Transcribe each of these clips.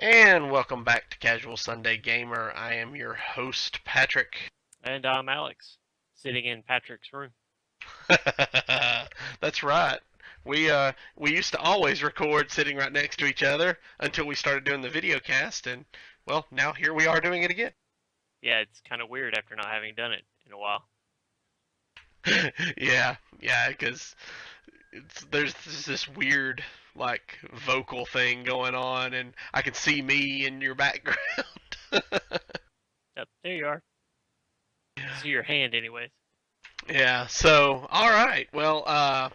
And welcome back to Casual Sunday Gamer. I am your host, Patrick. And I'm Alex, sitting in Patrick's room. That's right. We used to always record sitting right next to each other until we started doing the video cast, and well, now here we are doing it again. Yeah, it's kind of weird after not having done it in a while. Yeah, because there's this weird like vocal thing going on, and I can see me in your background. Yep, there you are. See your hand, anyways. Yeah. So, all right. Well,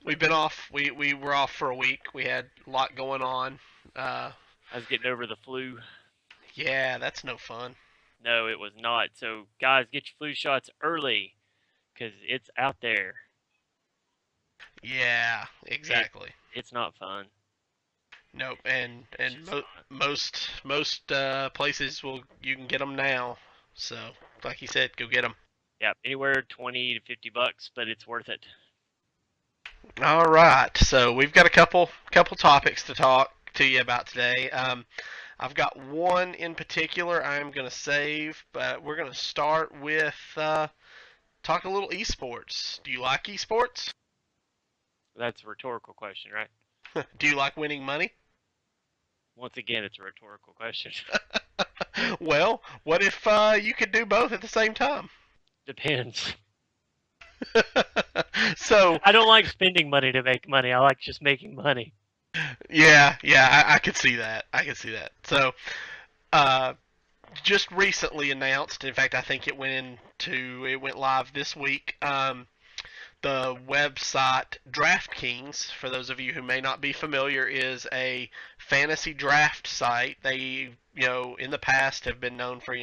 we've been off. We were off for a week. We had a lot going on. Uh, I was getting over the flu. yeah, that's no fun. No, it was not. So, guys, get your flu shots early, because it's out there. Yeah, It exactly. it's not fun. Nope. It's And just not. most places will you can get them now. So, like you said, go get them. Yep, anywhere 20 to $50, but it's worth it. All right. So we've got a couple topics to talk to you about today. I've got one in particular I'm going to save, but we're going to start with talk a little esports. Do you like esports? That's a rhetorical question, right? Do you like winning money? Once again, it's a rhetorical question. Well, what if you could do both at the same time? Depends. So, I don't like spending money to make money. I like just making money. yeah, I could see that. I could see that. So, uh, just recently announced. In fact, I think it went live this week. The website DraftKings, for those of you who may not be familiar, is a fantasy draft site. They, in the past have been known for,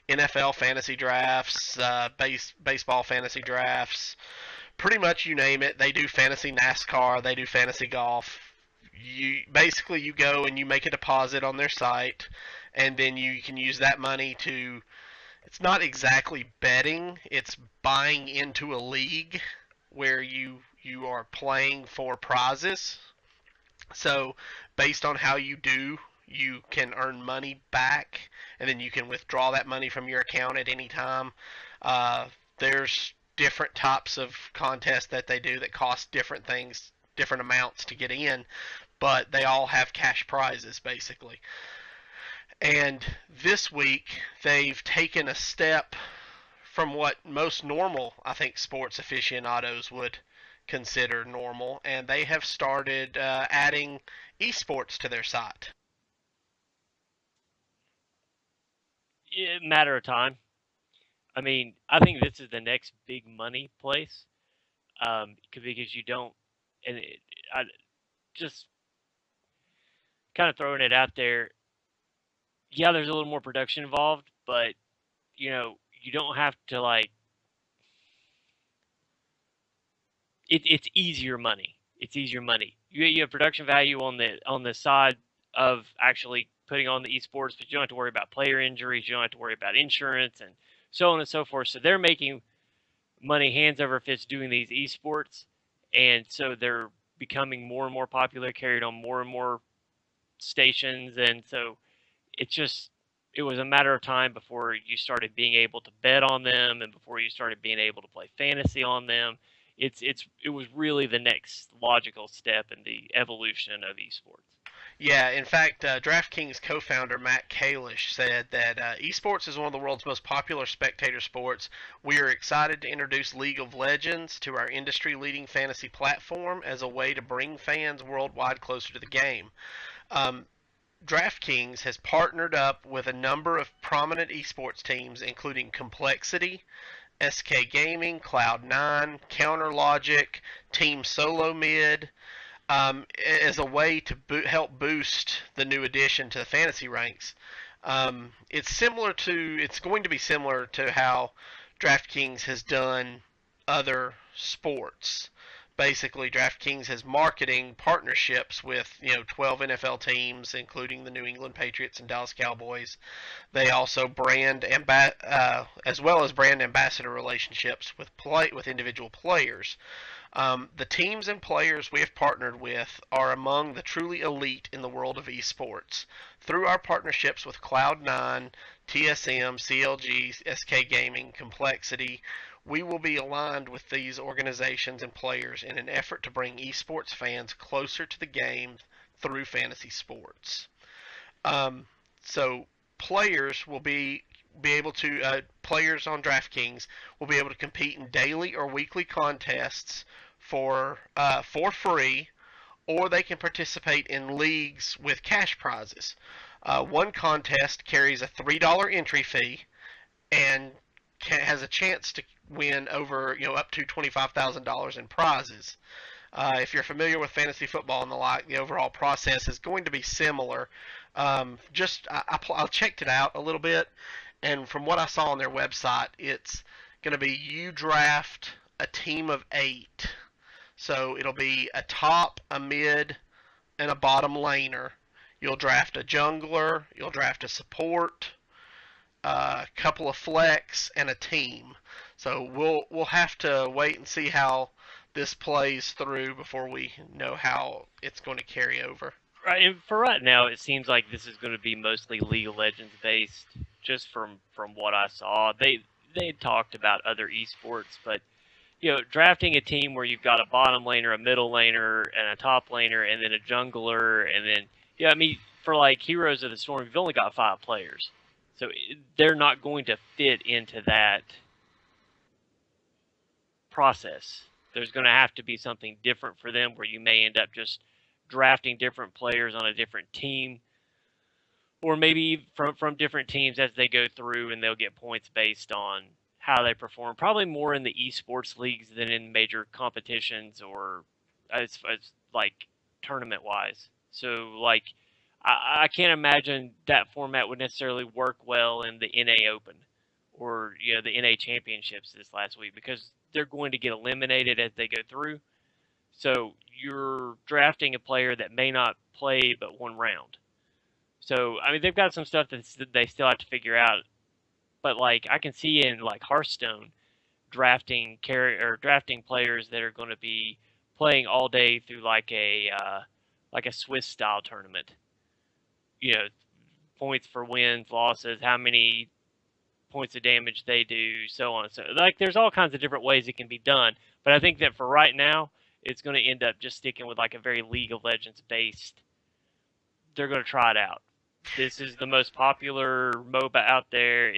NFL fantasy drafts, baseball fantasy drafts, pretty much you name it. They do fantasy NASCAR, they do fantasy golf. You go and you make a deposit on their site, and then you can use that money to. It's not exactly betting; it's buying into a league where you are playing for prizes. So based on how you do, you can earn money back, and then you can withdraw that money from your account at any time. There's different types of contests that they do that cost different things, different amounts to get in, but they all have cash prizes basically. And this week they've taken a step from what most normal, I think, sports aficionados would consider normal, and they have started adding esports to their site. Matter of time. I mean, I think this is the next big money place, because you don't, and I just kind of throwing it out there. Yeah, there's a little more production involved, but you don't have to like. It's easier money. It's easier money. You have production value on the side of actually putting on the esports, but you don't have to worry about player injuries. You don't have to worry about insurance and so on and so forth. So they're making money hands over fists doing these esports, and so they're becoming more and more popular, carried on more and more stations, and so it's just it was a matter of time before you started being able to bet on them, and before you started being able to play fantasy on them. It was really the next logical step in the evolution of esports. Yeah, in fact, DraftKings co-founder Matt Kalish said that esports is one of the world's most popular spectator sports. We are excited to introduce League of Legends to our industry-leading fantasy platform as a way to bring fans worldwide closer to the game. Um, DraftKings has partnered up with a number of prominent esports teams, including Complexity, SK Gaming, Cloud9, Counter Logic, Team Solo Mid, as a way to help boost the new addition to the fantasy ranks. It's going to be similar to how DraftKings has done other sports. Basically, DraftKings has marketing partnerships with 12 NFL teams, including the New England Patriots and Dallas Cowboys. They also as well as brand ambassador relationships with individual players. The teams and players we have partnered with are among the truly elite in the world of esports. Through our partnerships with Cloud9, TSM, CLG, SK Gaming, Complexity, we will be aligned with these organizations and players in an effort to bring esports fans closer to the game through fantasy sports. Um, so players will be able to players on DraftKings will be able to compete in daily or weekly contests for free, or they can participate in leagues with cash prizes. One contest carries a $3 entry fee and has a chance to win over up to $25,000 in prizes. If you're familiar with fantasy football and the like, the overall process is going to be similar. I checked it out a little bit, and from what I saw on their website, it's going to be you draft a team of 8. So it'll be a top, a mid, and a bottom laner. You'll draft a jungler, you'll draft a support, a couple of flex, and a team. So we'll have to wait and see how this plays through before we know how it's going to carry over. Right, and for right now, it seems like this is going to be mostly League of Legends based. Just from what I saw, they talked about other esports, but drafting a team where you've got a bottom laner, a middle laner, and a top laner, and then a jungler, and then I mean, for like Heroes of the Storm, you've only got 5 players, so they're not going to fit into that process. There's going to have to be something different for them, where you may end up just drafting different players on a different team, or maybe from different teams as they go through, and they'll get points based on how they perform. Probably more in the esports leagues than in major competitions, or as like tournament wise. So like I can't imagine that format would necessarily work well in the NA Open or the NA Championships this last week, because they're going to get eliminated as they go through. So you're drafting a player that may not play but one round. So I mean, they've got some stuff that they still have to figure out. But like I can see in like Hearthstone, drafting players that are going to be playing all day through like a Swiss style tournament. Points for wins, losses, how many points of damage they do, so on. So like there's all kinds of different ways it can be done. But I think that for right now, it's going to end up just sticking with like a very League of Legends based. They're going to try it out. This is the most popular MOBA out there.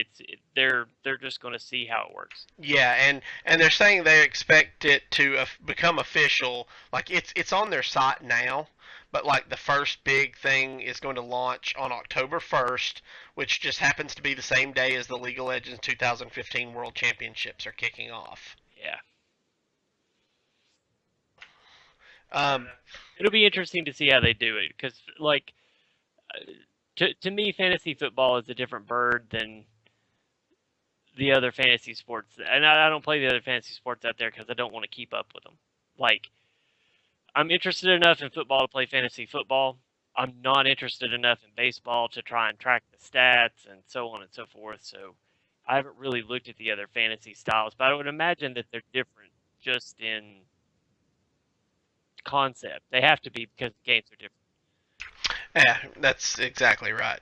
They're just going to see how it works. Yeah, and they're saying they expect it to become official. Like it's on their site now, but like the first big thing is going to launch on October 1st, which just happens to be the same day as the League of Legends 2015 World Championships are kicking off. Yeah. Um, It'll be interesting to see how they do it, because like to me, fantasy football is a different bird than the other fantasy sports, and I don't play the other fantasy sports out there because I don't want to keep up with them. Like, I'm interested enough in football to play fantasy football. I'm not interested enough in baseball to try and track the stats and so on and so forth. So I haven't really looked at the other fantasy styles, but I would imagine that they're different just in concept. They have to be, because the games are different. Yeah, that's exactly right.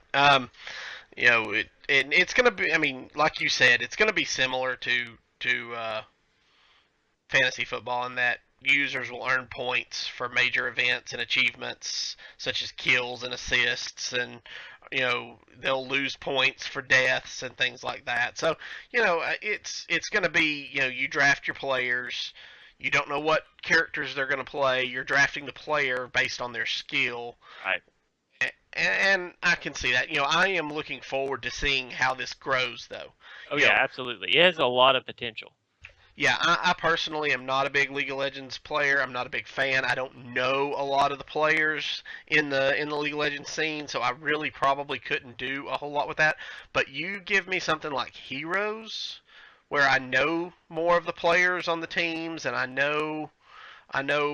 It's going to be. I mean, like you said, it's going to be similar to fantasy football in that users will earn points for major events and achievements such as kills and assists, and they'll lose points for deaths and things like that. So it's going to be you draft your players. You don't know what characters they're going to play. You're drafting the player based on their skill. Right. And I can see that. I am looking forward to seeing how this grows, though. Oh, yeah, absolutely. It has a lot of potential. Yeah, I personally am not a big League of Legends player. I'm not a big fan. I don't know a lot of the players in the League of Legends scene, so I really probably couldn't do a whole lot with that. But you give me something like Heroes, where I know more of the players on the teams, and I know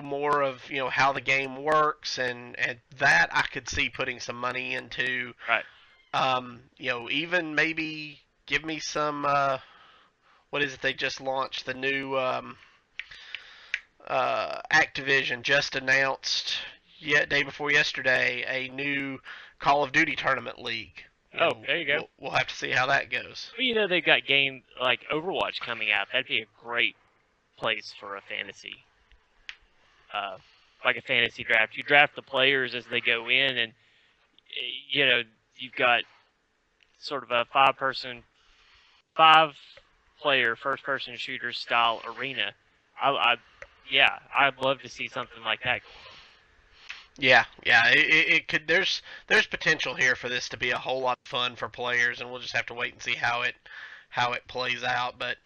more of how the game works, and that I could see putting some money into. Right. Even maybe give me some. What is it? They just launched the new Activision just announced yet day before yesterday a new Call of Duty tournament league. Oh, there you go. We'll have to see how that goes. Well, they've got game like Overwatch coming out. That'd be a great place for a fantasy, like a fantasy draft. You draft the players as they go in, and you've got sort of a five-player first-person shooter style arena. I'd love to see something like that. Yeah. It could. There's potential here for this to be a whole lot of fun for players, and we'll just have to wait and see how it plays out. But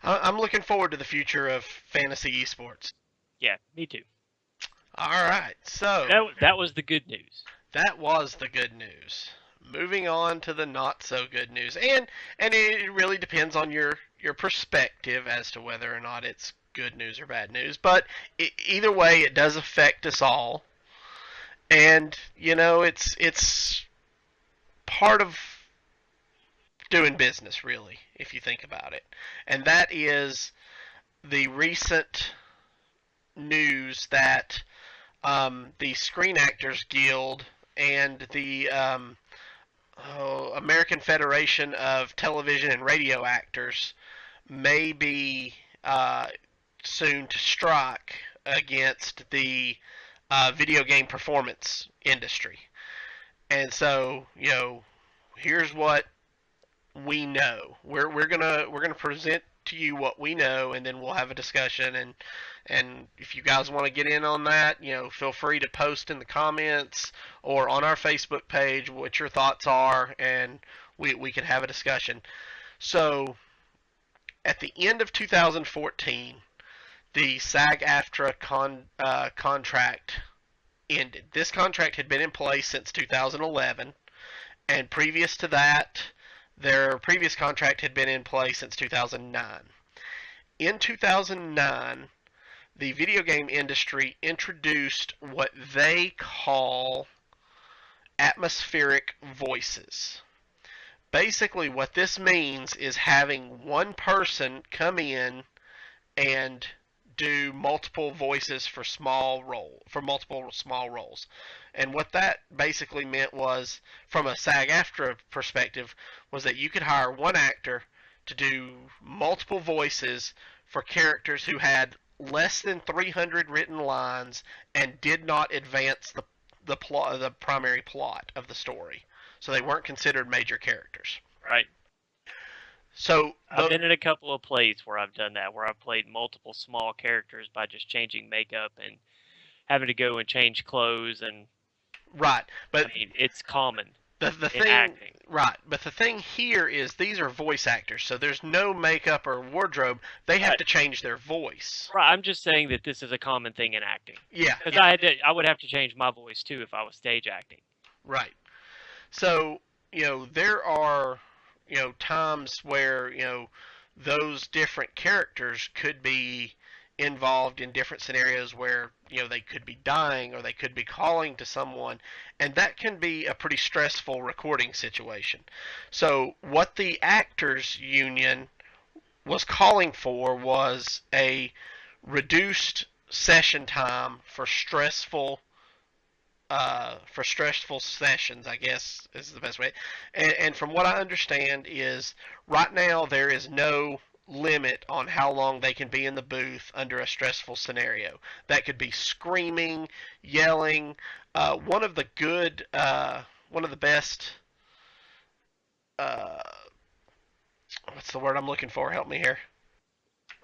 I'm looking forward to the future of fantasy esports. Yeah, me too. All right, so that was the good news. That was the good news. Moving on to the not so good news, and it really depends on your perspective as to whether or not it's good news or bad news. But either way, it does affect us all, and it's part of doing business, really, if you think about it. And that is the recent news that the Screen Actors Guild and the American Federation of Television and Radio Actors may be soon to strike against the video game performance industry. And so, here's what we know. We're gonna present to you what we know, and then we'll have a discussion. And if you guys want to get in on that, feel free to post in the comments or on our Facebook page what your thoughts are, and we can have a discussion. So, at the end of 2014, the SAG-AFTRA contract ended. This contract had been in place since 2011, and previous to that, their previous contract had been in place since 2009. In 2009, the video game industry introduced what they call atmospheric voices. Basically, what this means is having one person come in and do multiple voices for multiple small roles. And what that basically meant was, from a SAG-AFTRA perspective, was that you could hire one actor to do multiple voices for characters who had less than 300 written lines and did not advance the primary plot of the story. So they weren't considered major characters. Right. So I've been in a couple of plays where I've done that, where I've played multiple small characters by just changing makeup and having to go and change clothes and. Right, but I mean, it's common. The in thing, acting. right? But the thing here is these are voice actors, so there's no makeup or wardrobe. They have to change their voice. Right. I'm just saying that this is a common thing in acting. Yeah. Because I would have to change my voice too if I was stage acting. Right. So there are times where those different characters could be involved in different scenarios where they could be dying or they could be calling to someone, and that can be a pretty stressful recording situation. So what the actors union was calling for was a reduced session time for stressful sessions, I guess is the best way. And from what I understand is right now there is no limit on how long they can be in the booth under a stressful scenario. That could be screaming, yelling. One of the best, what's the word I'm looking for? Help me here.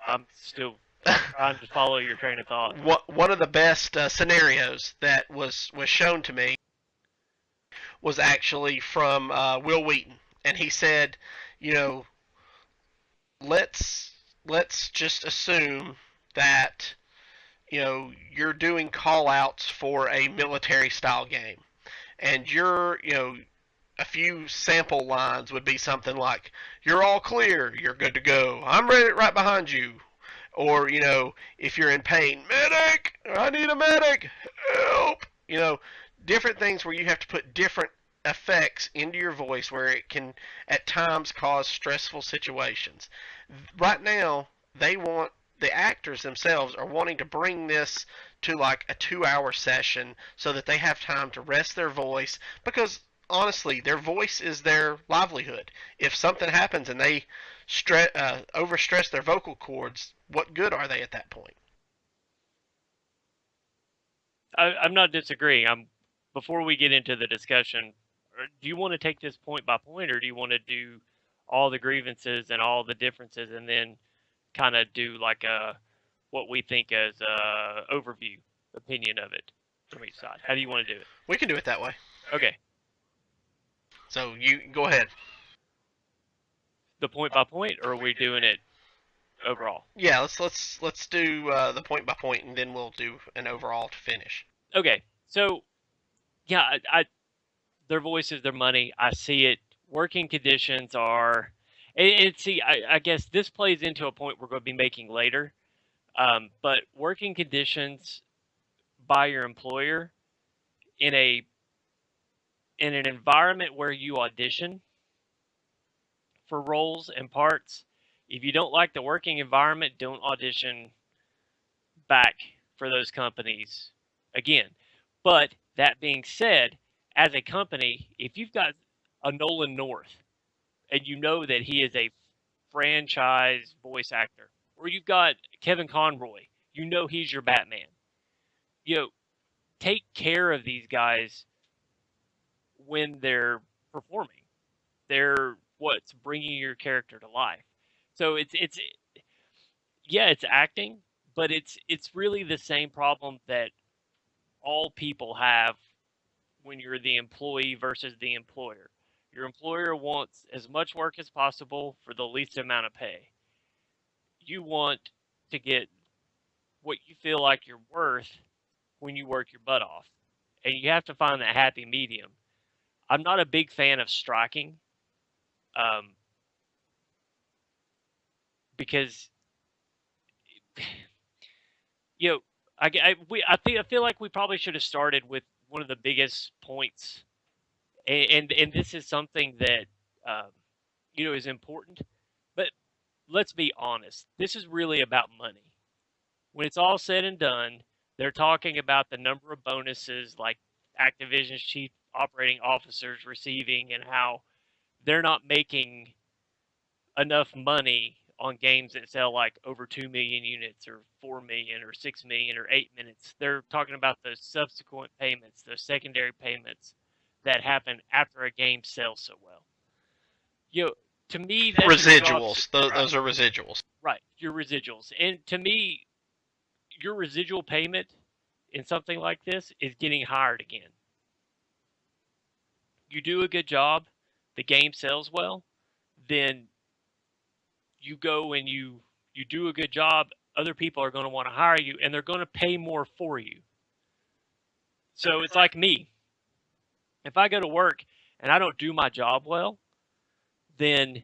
I'm still trying to follow your train of thought. One of the best scenarios that was shown to me was actually from Will Wheaton, and he said, let's just assume that you're doing call outs for a military style game, and a few sample lines would be something like, "You're all clear, you're good to go, I'm ready right behind you." Or, if you're in pain, "Medic! I need a medic! Help!" Different things where you have to put different effects into your voice where it can at times cause stressful situations. Right now, they want the actors themselves are wanting to bring this to like a 2 hour session so that they have time to rest their voice, because honestly their voice is their livelihood. If something happens and they overstress their vocal cords, what good are they at that point? I'm not disagreeing. Before we get into the discussion, do you want to take this point by point, or do you want to do all the grievances and all the differences, and then kind of do like a what we think as a overview opinion of it from each side? How do you want to do it? We can do it that way. Okay, So you go ahead. the point by point, or are we doing it overall? Yeah, let's do the point by point, and then we'll do an overall to finish. Okay, so yeah, their voices, their money. I see it. Working conditions are, and see, I guess this plays into a point we're going to be making later. But working conditions by your employer in an environment where you audition for roles and parts. If you don't like the working environment, don't audition back for those companies again. But that being said, as a company, if you've got a Nolan North and you know that he is a franchise voice actor, or you've got Kevin Conroy, you know he's your Batman. You know, take care of these guys when they're performing. They're what's bringing your character to life. So it's yeah, it's acting, but it's really the same problem that all people have when you're the employee versus the employer. Your employer wants as much work as possible for the least amount of pay. You want to get what you feel like you're worth when you work your butt off. And you have to find that happy medium. I'm not a big fan of striking um, because, you know, I feel like we probably should have started with one of the biggest points, and this is something that um, is important. But let's be honest, this is really about money. When it's all said and done, they're talking about the number of bonuses like Activision's chief operating officers receiving, and how they're not making enough money on games that sell like over 2 million units or 4 million or 6 million or 8 minutes. They're talking about those subsequent payments, those secondary payments that happen after a game sells so well. To me, that Residuals. Those are residuals. Right, your residuals. And to me, your residual payment in something like this is getting hired again. You do a good job, the game sells well, then you go and you do a good job, other people are going to want to hire you and they're going to pay more for you. So it's like me. If I go to work and I don't do my job well, then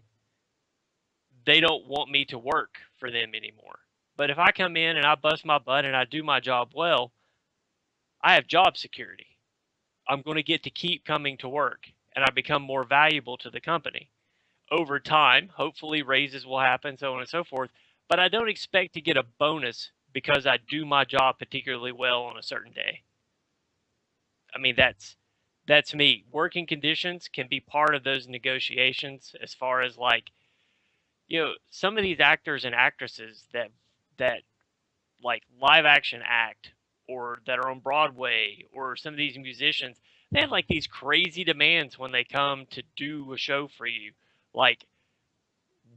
they don't want me to work for them anymore. But if I come in and I bust my butt and I do my job well, I have job security. I'm going to get to keep coming to work and I become more valuable to the company. Over time, hopefully raises will happen, so on and so forth. But I don't expect to get a bonus because I do my job particularly well on a certain day. I mean, that's me. Working conditions can be part of those negotiations as far as like, some of these actors and actresses that like live action act or that are on Broadway, or some of these musicians, they have like these crazy demands when they come to do a show for you, like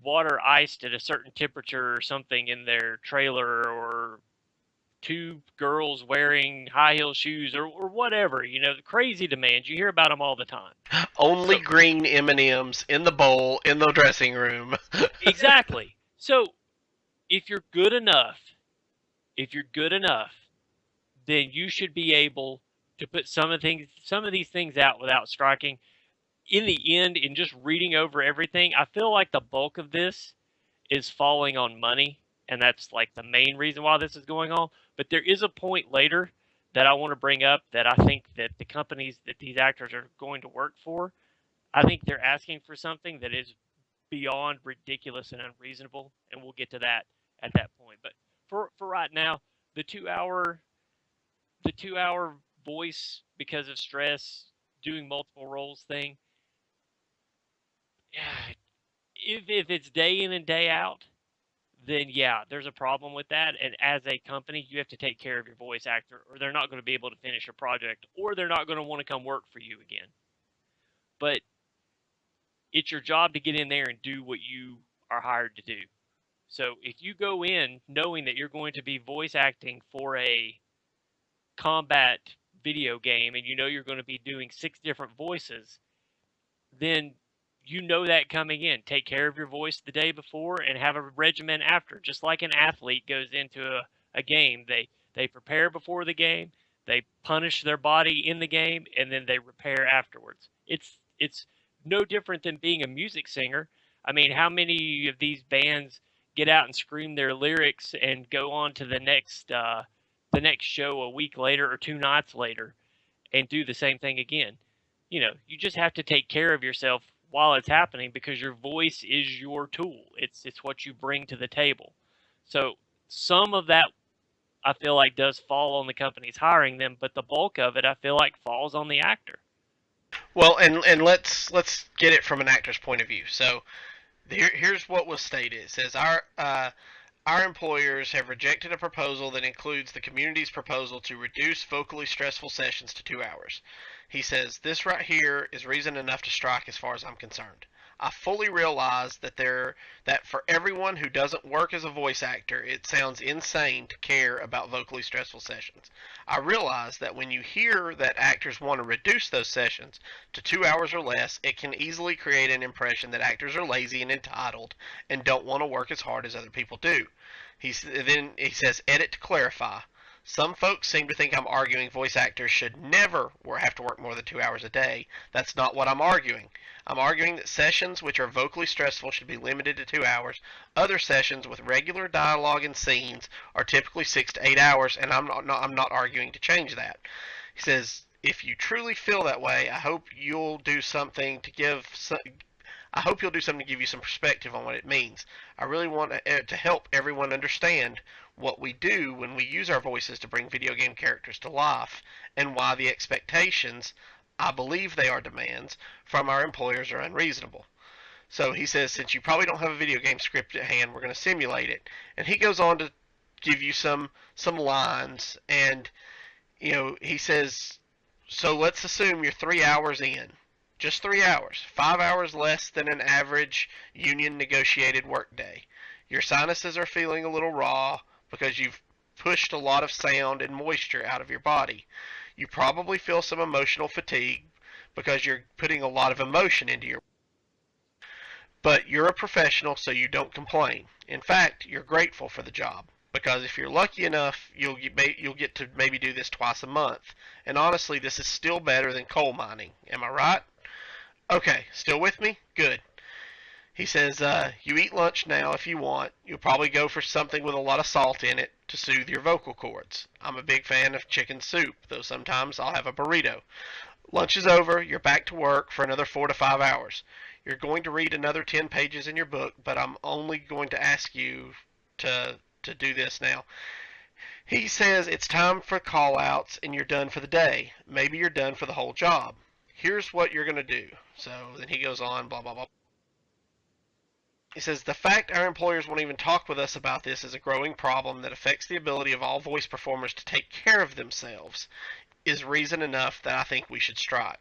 water iced at a certain temperature or something in their trailer, or two girls wearing high heel shoes, or whatever, the crazy demands. You hear about them all the time. Only green M&Ms in the bowl in the dressing room. Exactly. So if you're good enough, then you should be able to put some of these things out without striking. In the end, in just reading over everything, I feel like the bulk of this is falling on money, and that's like the main reason why this is going on. But there is a point later that I want to bring up that I think that the companies that these actors are going to work for, I think they're asking for something that is beyond ridiculous and unreasonable, and we'll get to that at that point. But For right now, the 2 hour voice because of stress, doing multiple roles thing. Yeah, if it's day in and day out, then yeah, there's a problem with that. And as a company, you have to take care of your voice actor, or they're not going to be able to finish your project, or they're not going to want to come work for you again. But it's your job to get in there and do what you are hired to do. So if you go in knowing that you're going to be voice acting for a combat video game and you know you're going to be doing 6 different voices, then you know that coming in. Take care of your voice the day before and have a regimen after. Just like an athlete goes into a game, they prepare before the game, they punish their body in the game, and then they repair afterwards. It's no different than being a music singer. I mean, how many of these bands get out and scream their lyrics and go on to the next show a week later or 2 nights later and do the same thing again? You just have to take care of yourself while it's happening because your voice is your tool. It's what you bring to the table. So some of that I feel like does fall on the companies hiring them, but the bulk of it I feel like falls on the actor. Well, and let's get it from an actor's point of view. So here's what was stated. It says our employers have rejected a proposal that includes the community's proposal to reduce vocally stressful sessions to 2 hours. He says, this right here is reason enough to strike as far as I'm concerned. I fully realize that for everyone who doesn't work as a voice actor, it sounds insane to care about vocally stressful sessions. I realize that when you hear that actors want to reduce those sessions to 2 hours or less, it can easily create an impression that actors are lazy and entitled and don't want to work as hard as other people do. Then he says, edit to clarify. Some folks seem to think I'm arguing voice actors should never have to work more than 2 hours a day. That's not what I'm arguing. I'm arguing that sessions which are vocally stressful should be limited to 2 hours. Other sessions with regular dialogue and scenes are typically 6 to 8 hours, and I'm not arguing to change that. He says, if you truly feel that way, I hope you'll do something to give you some perspective on what it means. I really want to help everyone understand what we do when we use our voices to bring video game characters to life, and why the expectations, I believe they are demands, from our employers are unreasonable. So he says, since you probably don't have a video game script at hand, we're going to simulate it. And he goes on to give you some lines, and he says, so let's assume you're 3 hours in. Just 3 hours. 5 hours less than an average union negotiated workday. Your sinuses are feeling a little raw because you've pushed a lot of sound and moisture out of your body. You probably feel some emotional fatigue because you're putting a lot of emotion into your. But you're a professional, so you don't complain. In fact, you're grateful for the job. Because if you're lucky enough, you'll get to maybe do this twice a month. And honestly, this is still better than coal mining. Am I right? Okay, still with me? Good. He says, you eat lunch now if you want. You'll probably go for something with a lot of salt in it to soothe your vocal cords. I'm a big fan of chicken soup, though sometimes I'll have a burrito. Lunch is over. You're back to work for another 4 to 5 hours. You're going to read another 10 pages in your book, but I'm only going to ask you to do this now. He says it's time for call-outs and you're done for the day. Maybe you're done for the whole job. Here's what you're going to do. So then he goes on, blah, blah, blah. He says, the fact our employers won't even talk with us about this is a growing problem that affects the ability of all voice performers to take care of themselves is reason enough that I think we should strike.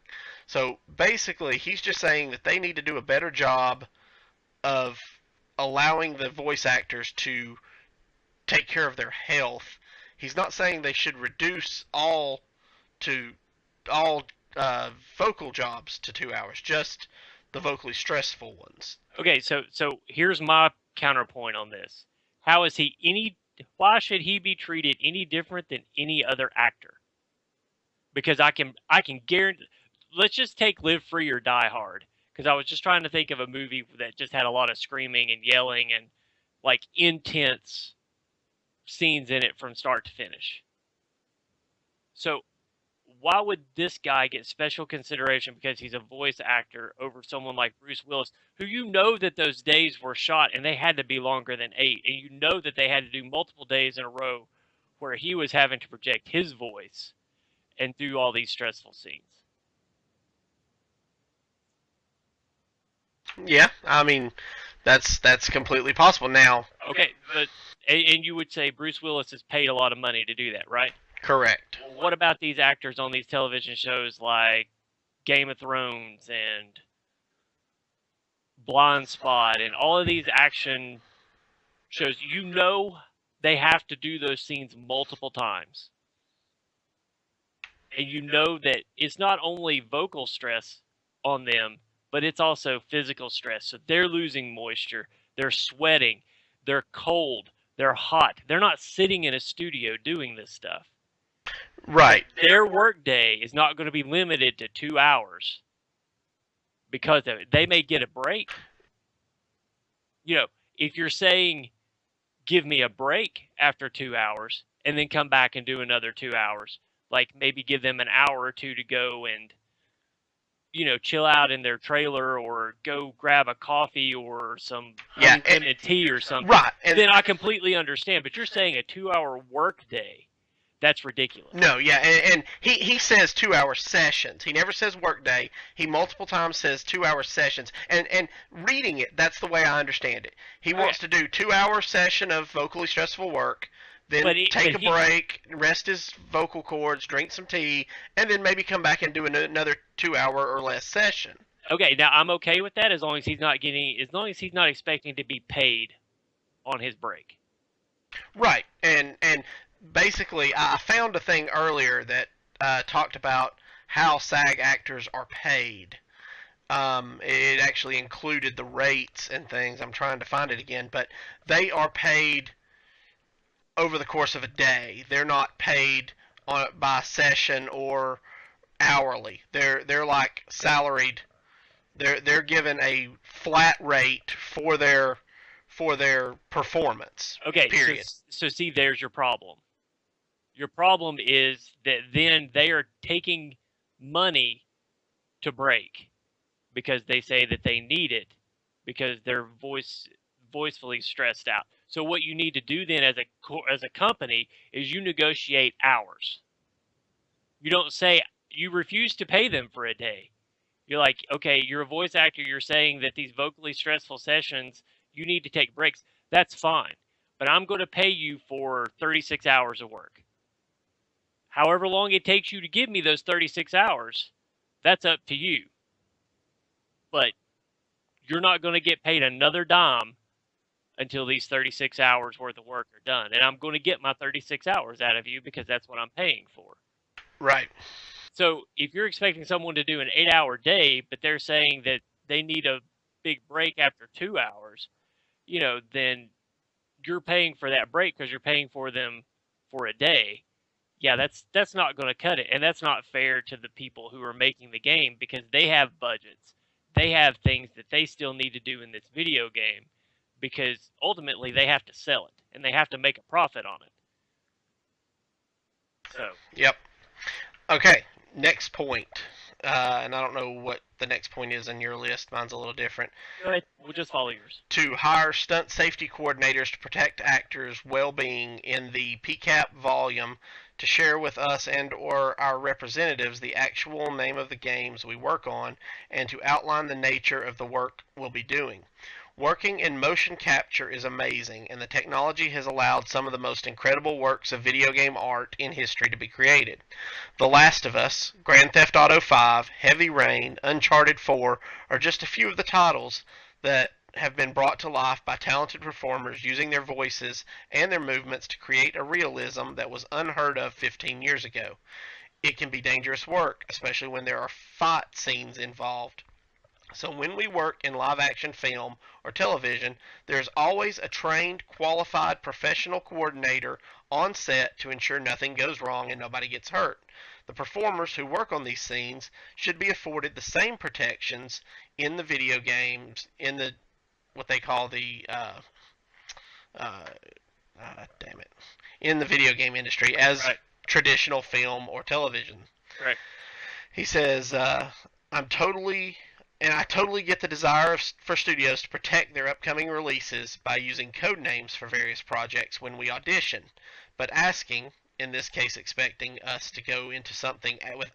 So basically, he's just saying that they need to do a better job of allowing the voice actors to take care of their health. He's not saying they should reduce all vocal jobs to 2 hours, just the vocally stressful ones. Okay, so here's my counterpoint on this. How is he why should he be treated any different than any other actor? Because I can guarantee, let's just take Live Free or Die Hard, because I was just trying to think of a movie that just had a lot of screaming and yelling and like intense scenes in it from start to finish. So why would this guy get special consideration because he's a voice actor over someone like Bruce Willis, who you know that those days were shot and they had to be longer than 8, and you know that they had to do multiple days in a row where he was having to project his voice and do all these stressful scenes. Yeah, I mean, that's completely possible. Now, Okay, but and you would say Bruce Willis is paid a lot of money to do that, right? correct. Well, what about these actors on these television shows like Game of Thrones and Blind Spot and all of these action shows? You know they have to do those scenes multiple times. And you know that it's not only vocal stress on them, but it's also physical stress. So they're losing moisture, they're sweating, they're cold, they're hot. They're not sitting in a studio doing this stuff. Right. Their workday is not going to be limited to 2 hours because of it. They may get a break. You know, if you're saying, give me a break after 2 hours and then come back and do another 2 hours, like maybe give them an hour or two to go and, you know, chill out in their trailer or go grab a coffee or some honey tea or something. Right. And then I completely understand. But you're saying a 2-hour work day. That's ridiculous. No, yeah, and he says 2-hour sessions. He never says workday. He multiple times says 2-hour sessions. And reading it, that's the way I understand it. He wants to do 2-hour session of vocally stressful work, then take a break, rest his vocal cords, drink some tea, and then maybe come back and do another 2-hour or less session. Okay, now I'm okay with that as long as he's not expecting to be paid on his break. Right, and basically, I found a thing earlier that talked about how SAG actors are paid. It actually included the rates and things. I'm trying to find it again, but they are paid over the course of a day. They're not paid by session or hourly. They're like salaried. They're given a flat rate for their performance. Okay, period. So see, there's your problem. Your problem is that then they are taking money to break because they say that they need it because they're voicefully stressed out. So what you need to do then as a company is you negotiate hours. You don't say you refuse to pay them for a day. You're like, okay, you're a voice actor. You're saying that these vocally stressful sessions, you need to take breaks. That's fine. But I'm going to pay you for 36 hours of work. However long it takes you to give me those 36 hours, that's up to you. But you're not going to get paid another dime until these 36 hours worth of work are done. And I'm going to get my 36 hours out of you because that's what I'm paying for. Right. So if you're expecting someone to do an 8-hour day, but they're saying that they need a big break after 2 hours, you know, then you're paying for that break because you're paying for them for a day. Yeah, that's not going to cut it. And that's not fair to the people who are making the game because they have budgets. They have things that they still need to do in this video game because ultimately they have to sell it and they have to make a profit on it. So. Yep. Okay, next point. And I don't know what the next point is on your list. Mine's a little different. Go ahead. We'll just follow yours. To hire stunt safety coordinators to protect actors' well-being in the PCAP volume to share with us and or our representatives the actual name of the games we work on and to outline the nature of the work we'll be doing. Working in motion capture is amazing, and the technology has allowed some of the most incredible works of video game art in history to be created. The Last of Us, Grand Theft Auto 5, Heavy Rain, Uncharted 4 are just a few of the titles that have been brought to life by talented performers using their voices and their movements to create a realism that was unheard of 15 years ago. It can be dangerous work, especially when there are fight scenes involved. So when we work in live action film or television, there's always a trained, qualified, professional coordinator on set to ensure nothing goes wrong and nobody gets hurt. The performers who work on these scenes should be afforded the same protections in the video games, in the what they call the in the video game industry as traditional film or television. Right. He says, I totally get the desire for studios to protect their upcoming releases by using code names for various projects when we audition, but asking, in this case expecting us to go into something with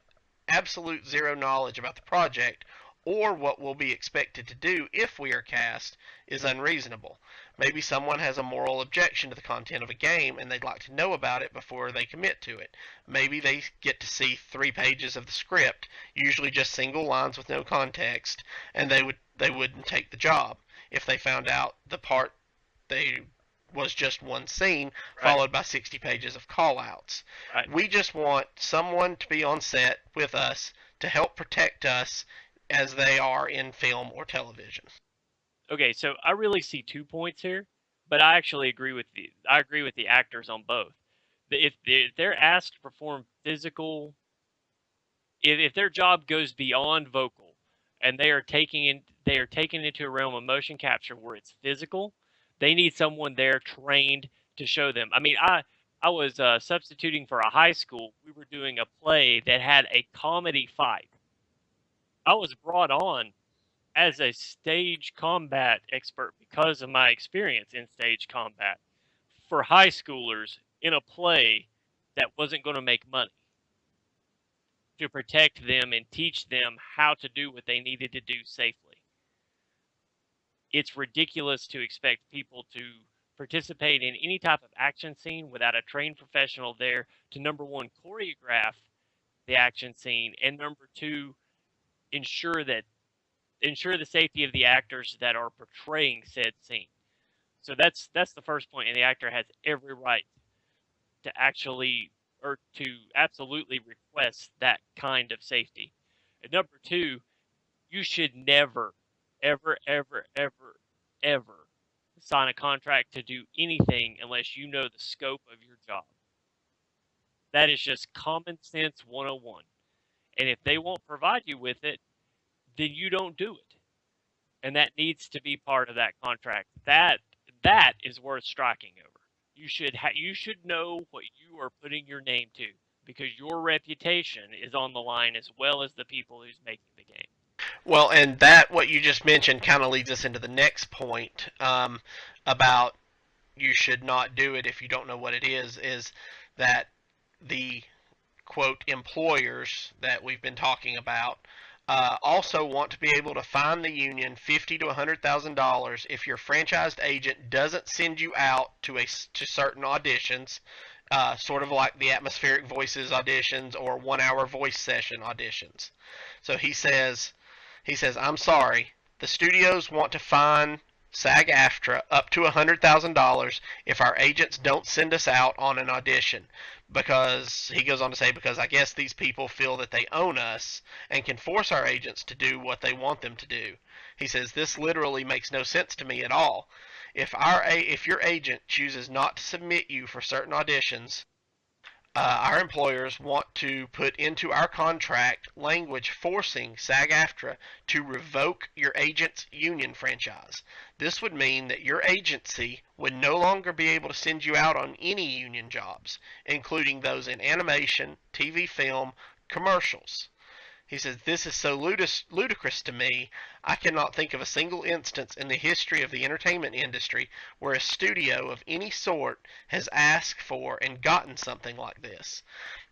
absolute zero knowledge about the project or what we'll be expected to do if we are cast is unreasonable. Maybe someone has a moral objection to the content of a game and they'd like to know about it before they commit to it. Maybe they get to see 3 pages of the script, usually just single lines with no context, and they wouldn't take the job if they found out the part they was just one scene Right. followed by 60 pages of callouts. Right. We just want someone to be on set with us to help protect us as they are in film or television. Okay, so I really see 2 points here, but I actually agree with the actors on both. If they're asked to perform physical, if their job goes beyond vocal, and they are taken into a realm of motion capture where it's physical, they need someone there trained to show them. I mean, I was substituting for a high school. We were doing a play that had a comedy fight. I was brought on as a stage combat expert because of my experience in stage combat for high schoolers in a play that wasn't going to make money, to protect them and teach them how to do what they needed to do safely. It's ridiculous to expect people to participate in any type of action scene without a trained professional there to, number one, choreograph the action scene, and number two, ensure that ensure the safety of the actors that are portraying said scene. So that's the first point, and the actor has every right to actually or to absolutely request that kind of safety. And number two, you should never, ever, ever, ever, ever sign a contract to do anything unless you know the scope of your job. That is just common sense 101. And if they won't provide you with it, then you don't do it. And that needs to be part of that contract. That is worth striking over. You should know what you are putting your name to, because your reputation is on the line as well as the people who's making the game. Well, and that what you just mentioned kind of leads us into the next point about you should not do it if you don't know what it is that the quote employers that we've been talking about also want to be able to fine the union $50 to $100,000 if your franchised agent doesn't send you out to certain auditions, sort of like the atmospheric voices auditions or 1 hour voice session auditions. So he says, I'm sorry, the studios want to fine SAG-AFTRA up to $100,000 if our agents don't send us out on an audition. Because he goes on to say, because I guess these people feel that they own us and can force our agents to do what they want them to do. He says this literally makes no sense to me at all. If your agent chooses not to submit you for certain auditions, our employers want to put into our contract language forcing SAG-AFTRA to revoke your agent's union franchise. This would mean that your agency would no longer be able to send you out on any union jobs, including those in animation, TV, film, commercials. He says, this is so ludicrous to me, I cannot think of a single instance in the history of the entertainment industry where a studio of any sort has asked for and gotten something like this.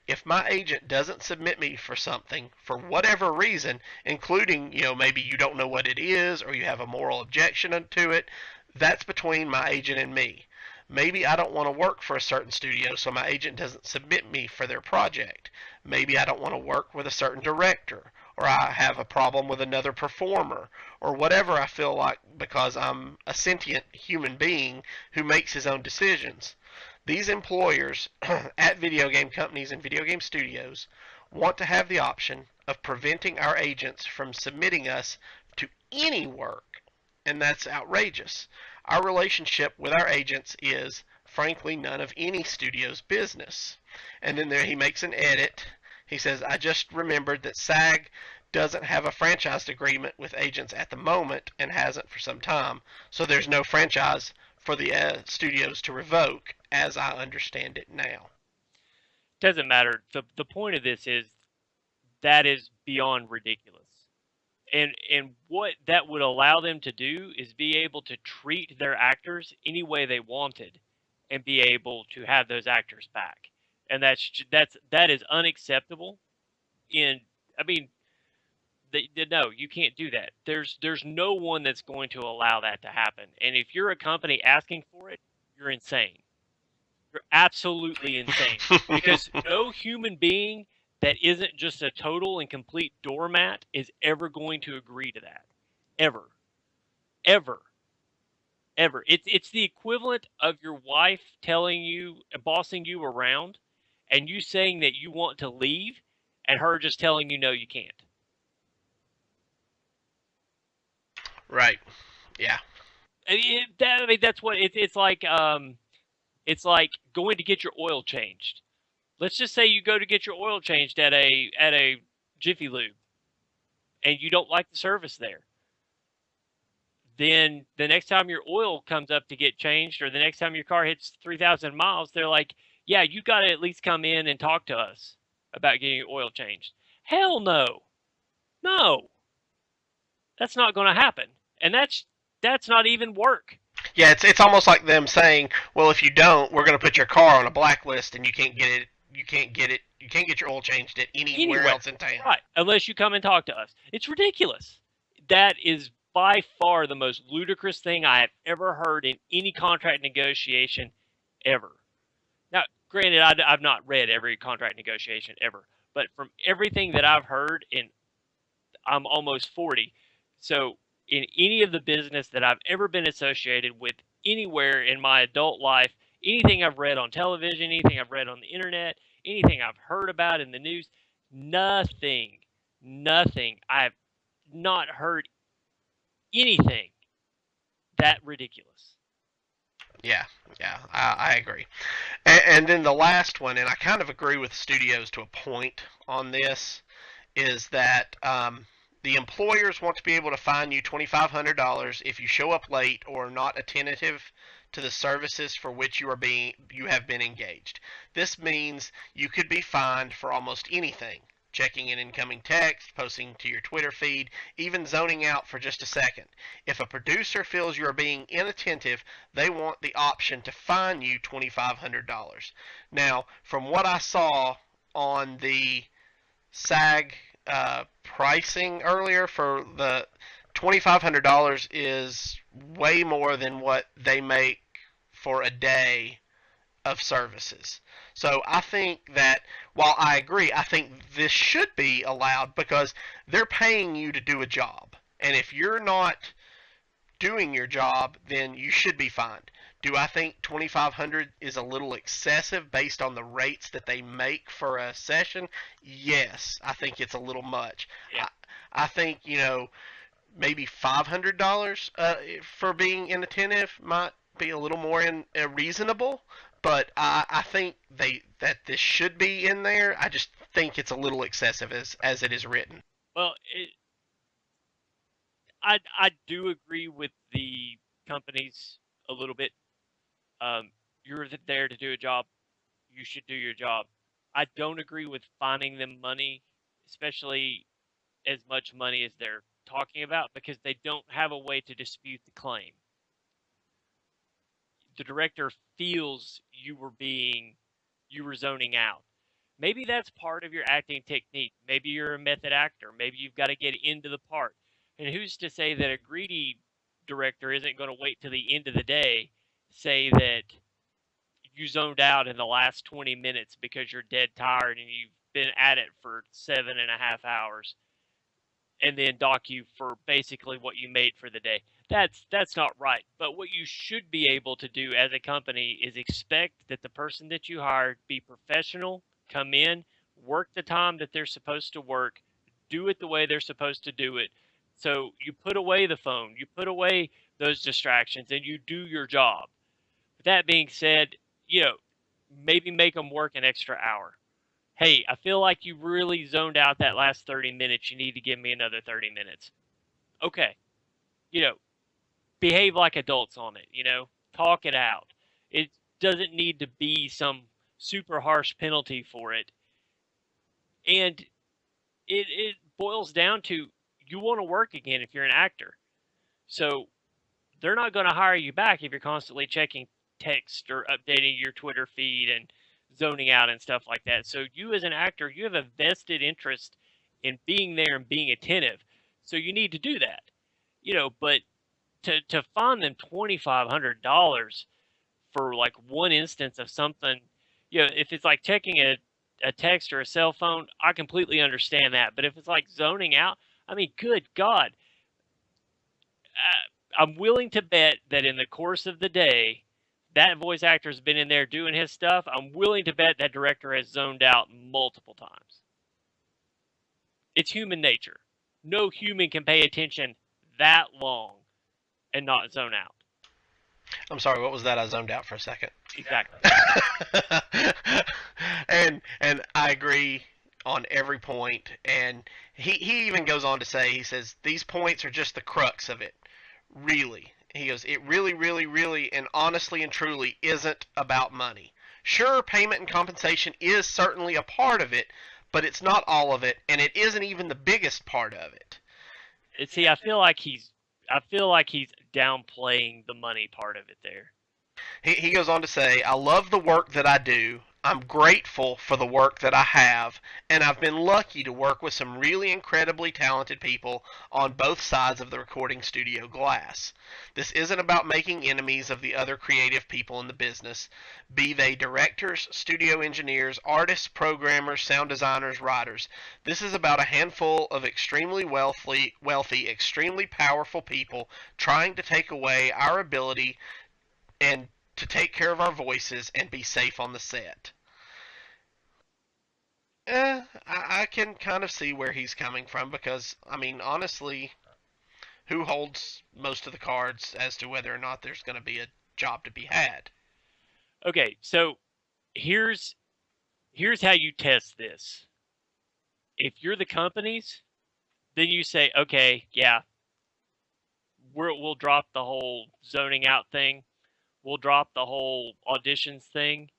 If my agent doesn't submit me for something, for whatever reason, including, maybe you don't know what it is or you have a moral objection to it, that's between my agent and me. Maybe I don't want to work for a certain studio, so my agent doesn't submit me for their project. Maybe I don't want to work with a certain director, or I have a problem with another performer, or whatever I feel like because I'm a sentient human being who makes his own decisions. These employers at video game companies and video game studios want to have the option of preventing our agents from submitting us to any work, and that's outrageous. Our relationship with our agents is, frankly, none of any studio's business. And then there he makes an edit. He says, I just remembered that SAG doesn't have a franchise agreement with agents at the moment and hasn't for some time, so there's no franchise for the studios to revoke, as I understand it now. Doesn't matter. The point of this is that is beyond ridiculous. And what that would allow them to do is be able to treat their actors any way they wanted and be able to have those actors back. And that is unacceptable. In I mean, no, you can't do that. There's no one that's going to allow that to happen. And if you're a company asking for it, you're insane. You're absolutely insane, because no human being that isn't just a total and complete doormat is ever going to agree to that. Ever. Ever. Ever. It's the equivalent of your wife telling you, bossing you around, and you saying that you want to leave, and her just telling you no, you can't. Right. Yeah. I mean, that's what it's like. It's like going to get your oil changed. Let's just say you go to get your oil changed at a Jiffy Lube, and you don't like the service there. Then the next time your oil comes up to get changed, or the next time your car hits 3,000 miles, they're like, yeah, you got to at least come in and talk to us about getting your oil changed. Hell no. No. That's not going to happen. And that's not even work. Yeah, it's almost like them saying, well, if you don't, we're going to put your car on a blacklist, and you can't get it. You can't get it. You can't get your oil changed at anywhere else in town. Right, unless you come and talk to us. It's ridiculous. That is by far the most ludicrous thing I have ever heard in any contract negotiation ever. Now, granted, I've not read every contract negotiation ever, but from everything that I've heard, and I'm almost 40, so in any of the business that I've ever been associated with anywhere in my adult life, anything I've read on television, anything I've read on the internet, anything I've heard about in the news, nothing. I've not heard anything that ridiculous. Yeah, I agree. And then the last one, and I kind of agree with studios to a point on this, is that the employers want to be able to fine you $2,500 if you show up late or are not attentive to the services for which you have been engaged. This means you could be fined for almost anything. Checking an incoming text, posting to your Twitter feed, even zoning out for just a second. If a producer feels you are being inattentive, they want the option to fine you $2,500. Now, from what I saw on the SAG pricing earlier, for the $2,500 is way more than what they make for a day of services. So I think that, while I agree, I think this should be allowed because they're paying you to do a job. And if you're not doing your job, then you should be fined. Do I think 2,500 is a little excessive based on the rates that they make for a session? Yes, I think it's a little much. Yeah. I think, maybe $500 for being inattentive might be a little more reasonable, but I think that this should be in there. I just think it's a little excessive as it is written. Well, I do agree with the companies a little bit. You're there to do a job. You should do your job. I don't agree with fining them money, especially as much money as they're talking about, because they don't have a way to dispute the claim. The director feels you were zoning out. Maybe that's part of your acting technique. Maybe you're a method actor. Maybe you've got to get into the part. And who's to say that a greedy director isn't going to wait till the end of the day, say that you zoned out in the last 20 minutes because you're dead tired and you've been at it for 7.5 hours, and then dock you for basically what you made for the day. That's not right. But what you should be able to do as a company is expect that the person that you hired be professional, come in, work the time that they're supposed to work, do it the way they're supposed to do it. So you put away the phone, you put away those distractions, and you do your job. With that being said, maybe make them work an extra hour. Hey, I feel like you really zoned out that last 30 minutes. You need to give me another 30 minutes. Okay. Behave like adults on it, talk it out. It doesn't need to be some super harsh penalty for it. And it boils down to you want to work again if you're an actor. So they're not going to hire you back if you're constantly checking text or updating your Twitter feed and zoning out and stuff like that. So you as an actor, you have a vested interest in being there and being attentive. So you need to do that. But to fine them $2,500 for like one instance of something, if it's like checking a text or a cell phone, I completely understand that. But if it's like zoning out, I mean, good God, I'm willing to bet that in the course of the day, that voice actor's been in there doing his stuff. I'm willing to bet that director has zoned out multiple times. It's human nature. No human can pay attention that long and not zone out. I'm sorry, what was that? I zoned out for a second. Exactly. and I agree on every point. And he even goes on to say, he says, these points are just the crux of it. Really. He goes, it really, really, really, and honestly and truly isn't about money. Sure, payment and compensation is certainly a part of it, but it's not all of it, and it isn't even the biggest part of it. See, I feel like he's downplaying the money part of it there. He goes on to say, I love the work that I do. I'm grateful for the work that I have, and I've been lucky to work with some really incredibly talented people on both sides of the recording studio glass. This isn't about making enemies of the other creative people in the business, be they directors, studio engineers, artists, programmers, sound designers, writers. This is about a handful of extremely wealthy, extremely powerful people trying to take away our ability and to take care of our voices and be safe on the set. I can kind of see where he's coming from because, I mean, honestly, who holds most of the cards as to whether or not there's going to be a job to be had? Okay, so here's how you test this. If you're the companies, then you say, okay, yeah, we'll drop the whole zoning out thing. We'll drop the whole auditions thing,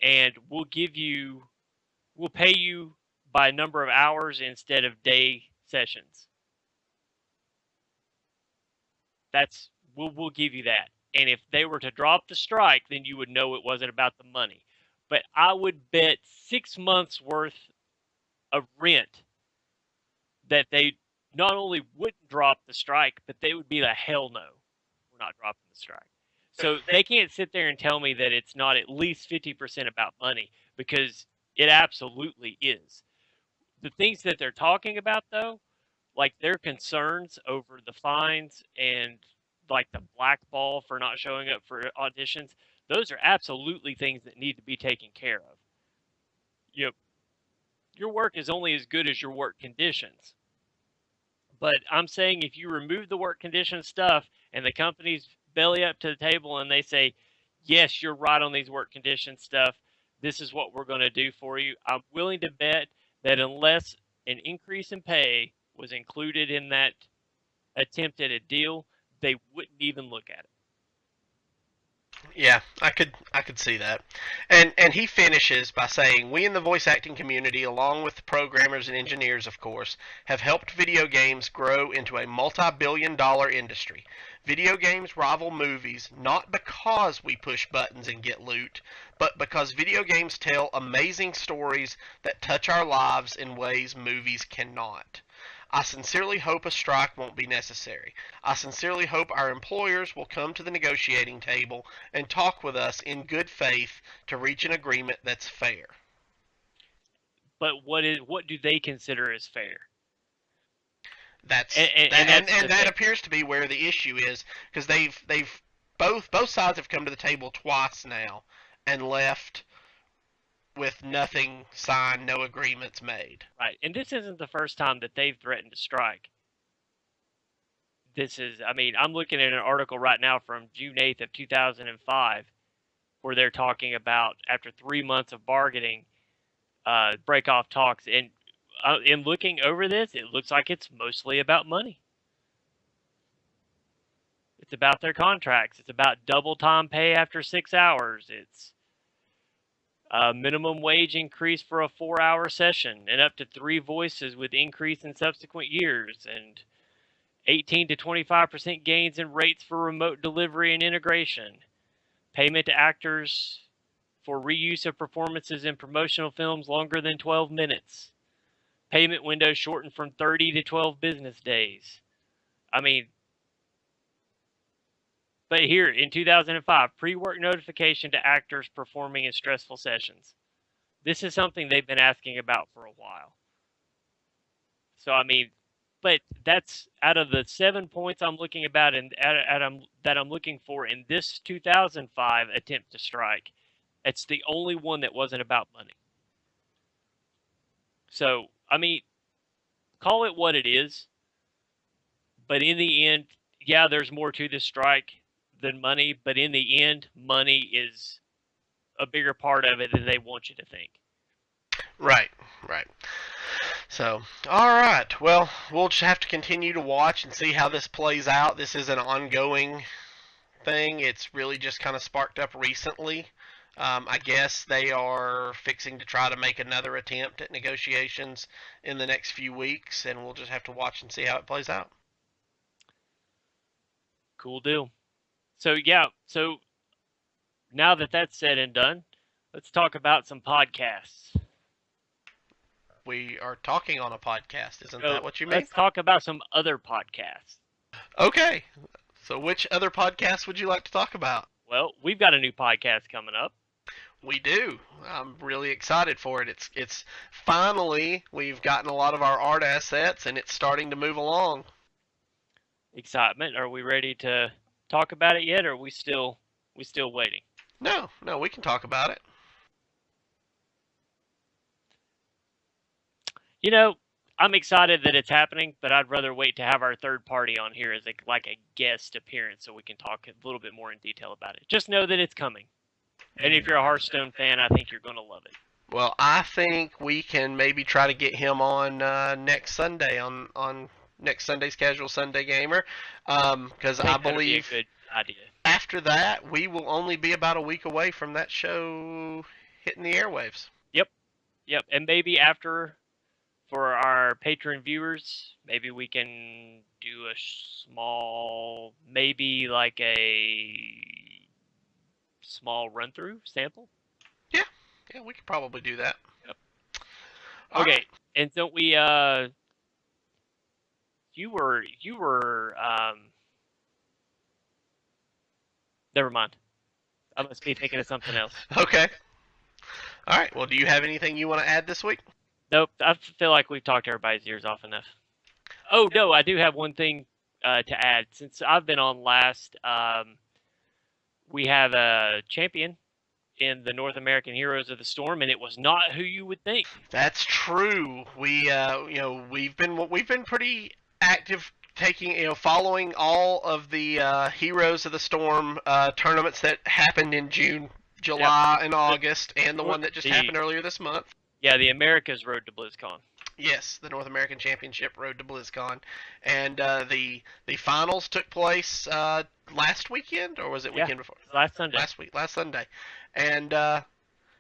and we'll pay you by number of hours instead of day sessions. We'll give you that. And if they were to drop the strike, then you would know it wasn't about the money. But I would bet 6 months worth of rent that they not only wouldn't drop the strike, but they would be the hell no, we're not dropping the strike. So they can't sit there and tell me that it's not at least 50% about money, because it absolutely is. The things that they're talking about, though, like their concerns over the fines and like the blackball for not showing up for auditions, those are absolutely things that need to be taken care of. You know, your work is only as good as your work conditions. But I'm saying if you remove the work condition stuff and the companies belly up to the table and they say, yes, you're right on these work condition stuff, this is what we're going to do for you, I'm willing to bet that unless an increase in pay was included in that attempt at a deal, they wouldn't even look at it. Yeah, I could see that. And he finishes by saying, "We in the voice acting community, along with the programmers and engineers, of course, have helped video games grow into a multi-billion-dollar industry. Video games rival movies not because we push buttons and get loot, but because video games tell amazing stories that touch our lives in ways movies cannot. I sincerely hope a strike won't be necessary. I sincerely hope our employers will come to the negotiating table and talk with us in good faith to reach an agreement that's fair." But what do they consider as fair? That's And that appears to be where the issue is, because they've both sides have come to the table twice now and left with nothing signed, no agreements made. Right. And this isn't the first time that they've threatened to strike. I'm looking at an article right now from June 8th of 2005 where they're talking about after 3 months of bargaining, break off talks. And in looking over this, it looks like it's mostly about money. It's about their contracts. It's about double time pay after 6 hours. Minimum wage increase for a 4-hour session and up to 3 voices with increase in subsequent years, and 18 to 25% gains in rates for remote delivery and integration. Payment to actors for reuse of performances in promotional films longer than 12 minutes. Payment windows shortened from 30 to 12 business days. I mean, but here in 2005, pre-work notification to actors performing in stressful sessions. This is something they've been asking about for a while. So, I mean, but that's out of the 7 points I'm looking about and that I'm looking for in this 2005 attempt to strike. It's the only one that wasn't about money. So, I mean, call it what it is. But in the end, yeah, there's more to this strike than money. But in the end, money is a bigger part of it than they want you to think. Right, right. So, all right. Well, we'll just have to continue to watch and see how this plays out. This is an ongoing thing. It's really just kind of sparked up recently. I guess they are fixing to try to make another attempt at negotiations in the next few weeks, and we'll just have to watch and see how it plays out. Cool deal. So, yeah, so now that that's said and done, let's talk about some podcasts. We are talking on a podcast, isn't that what you mean? Let's talk about some other podcasts. Okay. So which other podcasts would you like to talk about? Well, we've got a new podcast coming up. We do. I'm really excited for it. It's finally, we've gotten a lot of our art assets and it's starting to move along. Excitement. Are we ready to talk about it yet, or are we still waiting? No, we can talk about it. You know, I'm excited that it's happening, but I'd rather wait to have our third party on here as like a guest appearance so we can talk a little bit more in detail about it. Just know that it's coming. And if you're a Hearthstone fan, I think you're going to love it. Well, I think we can maybe try to get him on next Sunday on next Sunday's Casual Sunday Gamer, because I believe a good idea. After that we will only be about a week away from that show hitting the airwaves. Yep, and maybe after, for our patron viewers, maybe we can do a small, maybe like a small run-through sample. Yeah, we could probably do that. Yep. All okay, right. And don't we? You were. Never mind. I must be thinking of something else. Okay. All right. Well, do you have anything you want to add this week? Nope. I feel like we've talked everybody's ears off enough. Oh no, I do have one thing to add. Since I've been on last, we have a champion in the North American Heroes of the Storm, and it was not who you would think. That's true. We've been pretty active, following all of the Heroes of the Storm tournaments that happened in June, July, and August, and the one that just happened earlier this month. Yeah, the Americas Road to Blizzcon. Yes, the North American Championship Road to BlizzCon, and the finals took place last weekend, or was it weekend before? Last Sunday. Last Sunday, and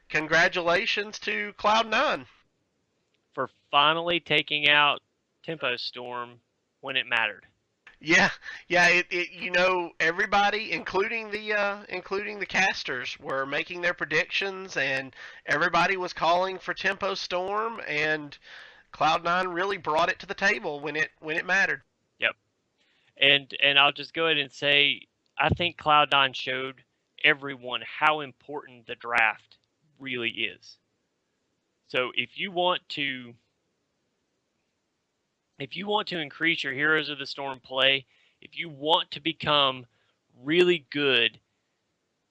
congratulations to Cloud9 for finally taking out Tempo Storm when it mattered. Yeah. Everybody, including the casters, were making their predictions, and everybody was calling for Tempo Storm, and Cloud9 really brought it to the table when it mattered. Yep. And I'll just go ahead and say, I think Cloud9 showed everyone how important the draft really is. So if you want to increase your Heroes of the Storm play, if you want to become really good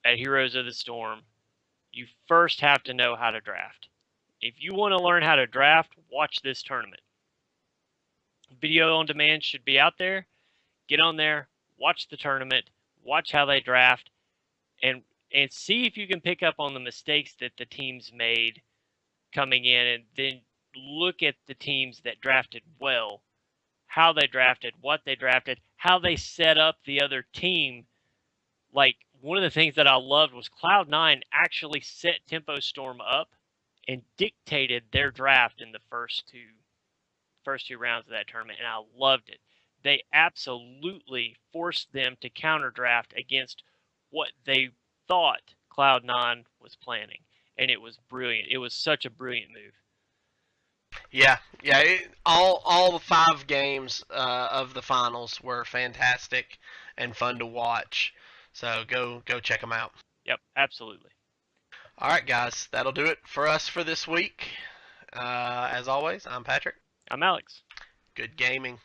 at Heroes of the Storm, you first have to know how to draft. If you want to learn how to draft, watch this tournament. Video on demand should be out there. Get on there, watch the tournament, watch how they draft, and see if you can pick up on the mistakes that the teams made coming in, and then look at the teams that drafted well, how they drafted, what they drafted, how they set up the other team, like one of the things that I loved was Cloud9 actually set Tempo Storm up and dictated their draft in the first two rounds of that tournament, and I loved it. They absolutely forced them to counter draft against what they thought Cloud9 was planning, and it was brilliant. It was such a brilliant move. Yeah, yeah. All the 5 games of the finals were fantastic and fun to watch. So go check them out. Yep, absolutely. All right, guys, that'll do it for us for this week. As always, I'm Patrick. I'm Alex. Good gaming.